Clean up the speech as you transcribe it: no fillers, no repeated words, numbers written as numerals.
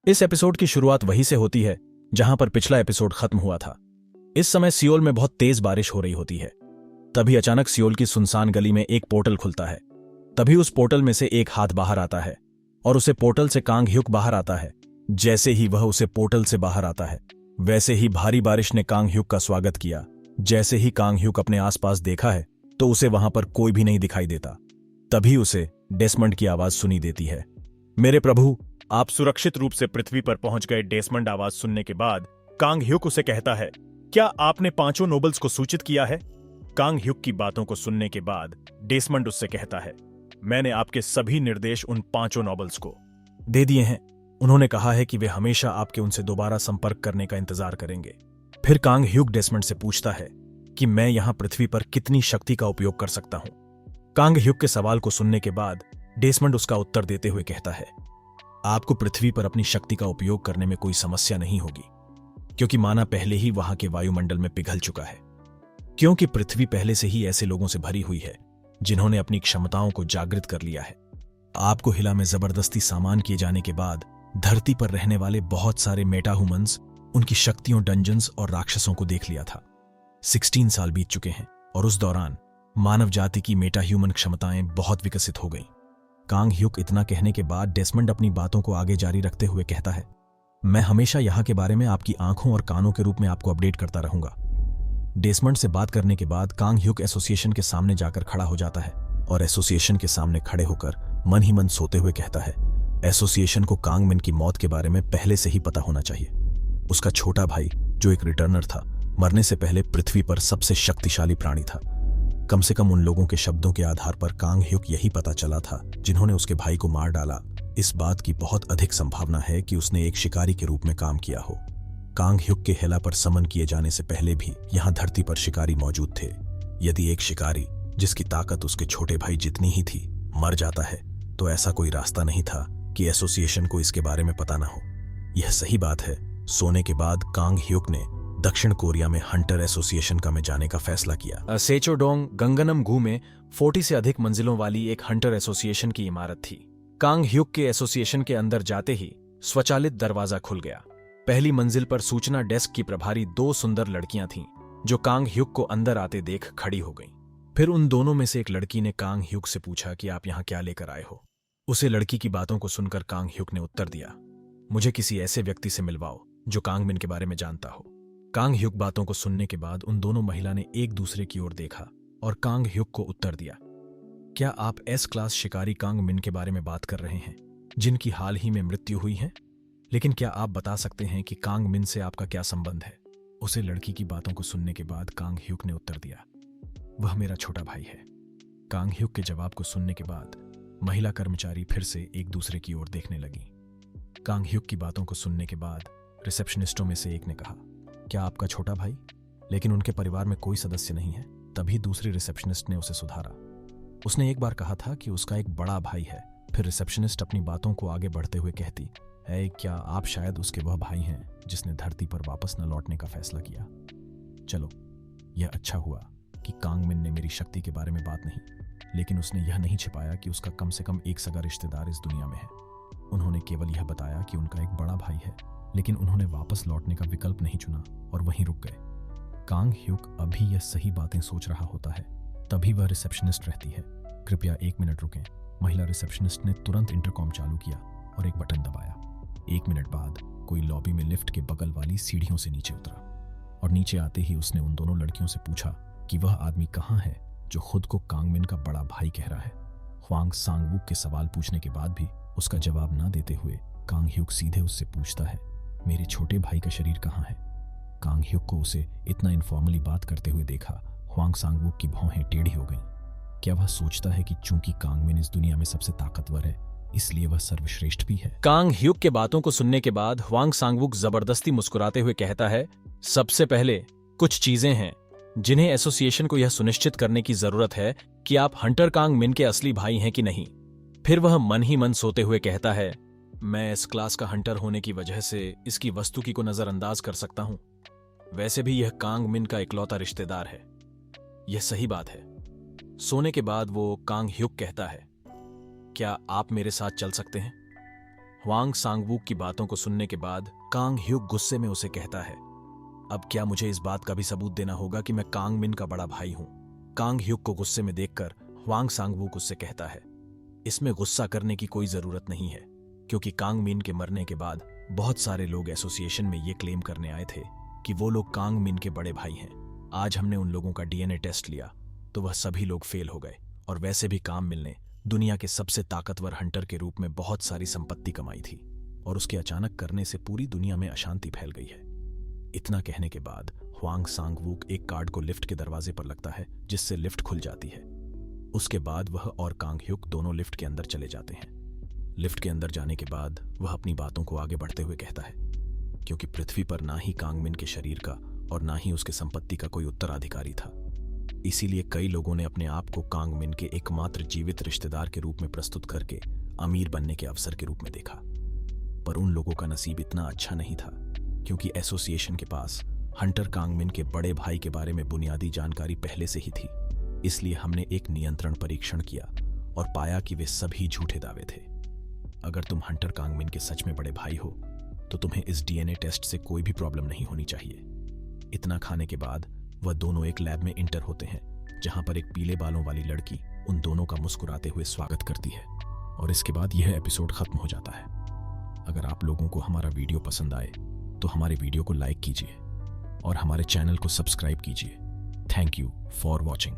इस एपिसोड की शुरुआत वहीं से होती है जहां पर पिछला एपिसोड खत्म हुआ था। इस समय सियोल में बहुत तेज बारिश हो रही होती है। तभी अचानक सियोल की सुनसान गली में एक पोर्टल खुलता है। तभी उस पोर्टल में से एक हाथ बाहर आता है और उसे पोर्टल से कांग ह्युक बाहर आता है। जैसे ही वह उसे पोर्टल से बाहर आता है, वैसे ही भारी बारिश ने कांग ह्युक का स्वागत किया। जैसे ही कांग ह्युक अपने आसपास देखा है तो उसे वहां पर कोई भी नहीं दिखाई देता। तभी उसे डेसमंड की आवाज सुनी देती है। मेरे प्रभु, आप सुरक्षित रूप से पृथ्वी पर पहुंच गए। डेसमंड आवाज सुनने के बाद कांग ह्युक उसे कहता है, क्या आपने पांचों नोबल्स को सूचित किया है? कांग ह्युक की बातों को सुनने के बाद डेसमंड उससे कहता है, मैंने आपके सभी निर्देश उन पांचों नोबल्स को दे दिए हैं। उन्होंने कहा है कि वे हमेशा आपके उनसे दोबारा संपर्क करने का इंतजार करेंगे। फिर कांग ह्युक डेसमंड से पूछता है कि मैं यहां पृथ्वी पर कितनी शक्ति का उपयोग कर सकता हूं। कांग ह्युक के सवाल को सुनने के बाद डेसमंड उसका उत्तर देते हुए कहता है, आपको पृथ्वी पर अपनी शक्ति का उपयोग करने में कोई समस्या नहीं होगी, क्योंकि माना पहले ही वहां के वायुमंडल में पिघल चुका है। क्योंकि पृथ्वी पहले से ही ऐसे लोगों से भरी हुई है जिन्होंने अपनी क्षमताओं को जागृत कर लिया है। आपको हिला में जबरदस्ती सामान किए जाने के बाद धरती पर रहने वाले बहुत सारे मेटा ह्यूमंस, उनकी शक्तियों, डंजन्स और राक्षसों को देख लिया था। 16 साल बीत चुके हैं और उस दौरान मानव जाति की मेटा ह्यूमन क्षमताएं बहुत विकसित हो गईं। कांग ह्युक इतना कहने के बाद डेसमंड अपनी बातों को आगे जारी रखते हुए कहता है, मैं हमेशा यहां के बारे में आपकी आंखों और कानों के रूप में आपको अपडेट करता रहूंगा। डेसमंड से बात करने के बाद कांग ह्युक एसोसिएशन के सामने जाकर खड़ा हो जाता है और एसोसिएशन के सामने खड़े होकर मन ही मन सोते हुए कहता है, एसोसिएशन को कांग मिन की मौत के बारे में पहले से ही पता होना चाहिए। उसका छोटा भाई, जो एक रिटर्नर था, मरने से पहले पृथ्वी पर सबसे शक्तिशाली प्राणी था। कम से कम उन लोगों के शब्दों के आधार पर कांग ह्युक यही पता चला था जिन्होंने उसके भाई को मार डाला। इस बात की बहुत अधिक संभावना है कि उसने एक शिकारी के रूप में काम किया हो। कांग ह्युक के हेला पर समन किए जाने से पहले भी यहां धरती पर शिकारी मौजूद थे। यदि एक शिकारी, जिसकी ताकत उसके छोटे भाई जितनी ही थी, मर जाता है तो ऐसा कोई रास्ता नहीं था कि एसोसिएशन को इसके बारे में पता ना हो। यह सही बात है। सोने के बाद कांग ह्युक ने दक्षिण कोरिया में हंटर एसोसिएशन का में जाने का फैसला किया। सेचोडोंग गंगनम गू में 40 से अधिक मंजिलों वाली एक हंटर एसोसिएशन की इमारत थी। कांग ह्युक के एसोसिएशन के अंदर जाते ही स्वचालित दरवाजा खुल गया। पहली मंजिल पर सूचना डेस्क की प्रभारी 2 सुंदर लड़कियां थीं, जो कांग ह्युक को अंदर आते देख खड़ी हो गईं। फिर उन दोनों में से एक लड़की ने कांग ह्युक से पूछा कि आप यहां क्या लेकर आए हो। उसे लड़की की बातों को सुनकर कांग ह्युक ने उत्तर दिया, मुझे किसी ऐसे व्यक्ति से मिलवाओ जो कांग मिन के बारे में जानता हो। कांग ह्युक बातों को सुनने के बाद उन दोनों महिला ने एक दूसरे की ओर देखा और कांग ह्युक को उत्तर दिया, क्या आप एस क्लास शिकारी कांग मिन के बारे में बात कर रहे हैं, जिनकी हाल ही में मृत्यु हुई है? लेकिन क्या आप बता सकते हैं कि कांग मिन से आपका क्या संबंध है? उसे लड़की की बातों को सुनने के बाद कांग ह्युक ने उत्तर दिया, वह मेरा छोटा भाई है। कांग ह्युक के जवाब को सुनने के बाद महिला कर्मचारी फिर से एक दूसरे की ओर देखने लगी। कांग ह्युक की बातों को सुनने के बाद रिसेप्शनिस्टों में से एक ने कहा, क्या आपका छोटा भाई? लेकिन उनके परिवार में कोई सदस्य नहीं है। तभी दूसरी रिसेप्शनिस्ट ने उसे सुधारा। उसने एक बार कहा था कि उसका एक बड़ा भाई है। फिर रिसेप्शनिस्ट अपनी बातों को आगे बढ़ते हुए कहती है, क्या आप शायद उसके वह भाई हैं जिसने धरती पर वापस न लौटने का फैसला किया? चलो, यह अच्छा हुआ कि कांग मिन ने मेरी शक्ति के बारे में बात नहीं, लेकिन उसने यह नहीं छिपाया कि उसका कम से कम एक सगा रिश्तेदार इस दुनिया में है। उन्होंने केवल यह बताया कि उनका एक बड़ा भाई है, लेकिन उन्होंने वापस लौटने का विकल्प नहीं चुना और वहीं रुक गए। कांग ह्युक अभी यह सही बातें सोच रहा होता है, तभी वह रिसेप्शनिस्ट रहती है, कृपया 1 मिनट रुकें। महिला रिसेप्शनिस्ट ने तुरंत इंटरकॉम चालू किया और एक बटन दबाया। 1 मिनट बाद कोई लॉबी में लिफ्ट के बगल वाली सीढ़ियों से नीचे उतरा और नीचे आते ही उसने उन दोनों लड़कियों से पूछा कि वह आदमी कहाँ है जो खुद को कांग मिन का बड़ा भाई कह रहा है। ह्वांग सांगवुक के सवाल पूछने के बाद भी उसका जवाब ना देते हुए कांग ह्युक सीधे उससे पूछता है, मेरे छोटे भाई का शरीर कहाँ है? कांग ह्युक को उसे इतना इनफॉर्मली बात करते हुए देखा ह्वांग सांगवुक की भौहें टेढ़ी हो गईं। क्या वह सोचता है कि चूंकि कांग मिन इस दुनिया में सबसे ताकतवर है, इसलिए वह सर्वश्रेष्ठ भी है? कांग ह्युक के बातों को सुनने के बाद ह्वांग सांगवुक जबरदस्ती मुस्कुराते हुए कहता है, सबसे पहले कुछ चीजें हैं जिन्हें एसोसिएशन को यह सुनिश्चित करने की जरूरत है कि आप हंटर कांग मिन के असली भाई हैं कि नहीं। फिर वह मन ही मन सोते हुए कहता है, मैं इस क्लास का हंटर होने की वजह से इसकी वस्तुकी को नजरअंदाज कर सकता हूं। वैसे भी यह कांग मिन का इकलौता रिश्तेदार है। यह सही बात है। सोने के बाद वो कांग ह्युक कहता है, क्या आप मेरे साथ चल सकते हैं? ह्वांग सांगवूक की बातों को सुनने के बाद कांग ह्युक गुस्से में उसे कहता है, अब क्या मुझे इस बात का भी सबूत देना होगा कि मैं कांग मिन का बड़ा भाई हूं? कांग ह्युक को गुस्से में देखकर ह्वांग सांगवूक उससे कहता है, इसमें गुस्सा करने की कोई जरूरत नहीं है, क्योंकि कांग मिन के मरने के बाद बहुत सारे लोग एसोसिएशन में ये क्लेम करने आए थे कि वो लोग कांग मिन के बड़े भाई हैं। आज हमने उन लोगों का डीएनए टेस्ट लिया तो वह सभी लोग फेल हो गए, और वैसे भी काम मिल ने दुनिया के सबसे ताकतवर हंटर के रूप में बहुत सारी संपत्ति कमाई थी, और उसके अचानक करने से पूरी दुनिया में अशांति फैल गई है। इतना कहने के बाद ह्वांग सांगवूक एक कार्ड को लिफ्ट के दरवाजे पर लगता है, जिससे लिफ्ट खुल जाती है। उसके बाद वह और कांग ह्युक दोनों लिफ्ट के अंदर चले जाते हैं। लिफ्ट के अंदर जाने के बाद वह अपनी बातों को आगे बढ़ते हुए कहता है, क्योंकि पृथ्वी पर ना ही कांग मिन के शरीर का और ना ही उसके संपत्ति का कोई उत्तराधिकारी था, इसीलिए कई लोगों ने अपने आप को कांग मिन के एकमात्र जीवित रिश्तेदार के रूप में प्रस्तुत करके अमीर बनने के अवसर के रूप में देखा। पर उन लोगों का नसीब इतना अच्छा नहीं था, क्योंकि एसोसिएशन के पास हंटर कांग मिन के बड़े भाई के बारे में बुनियादी जानकारी पहले से ही थी। इसलिए हमने एक नियंत्रण परीक्षण किया और पाया कि वे सभी झूठे दावे थे। अगर तुम हंटर कांग मिन के सच में बड़े भाई हो तो तुम्हें इस डीएनए टेस्ट से कोई भी प्रॉब्लम नहीं होनी चाहिए। इतना खाने के बाद वह दोनों एक लैब में इंटर होते हैं, जहां पर एक पीले बालों वाली लड़की उन दोनों का मुस्कुराते हुए स्वागत करती है, और इसके बाद यह एपिसोड खत्म हो जाता है। अगर आप लोगों को हमारा वीडियो पसंद आए तो हमारे वीडियो को लाइक कीजिए और हमारे चैनल को सब्सक्राइब कीजिए। Thank you for watching.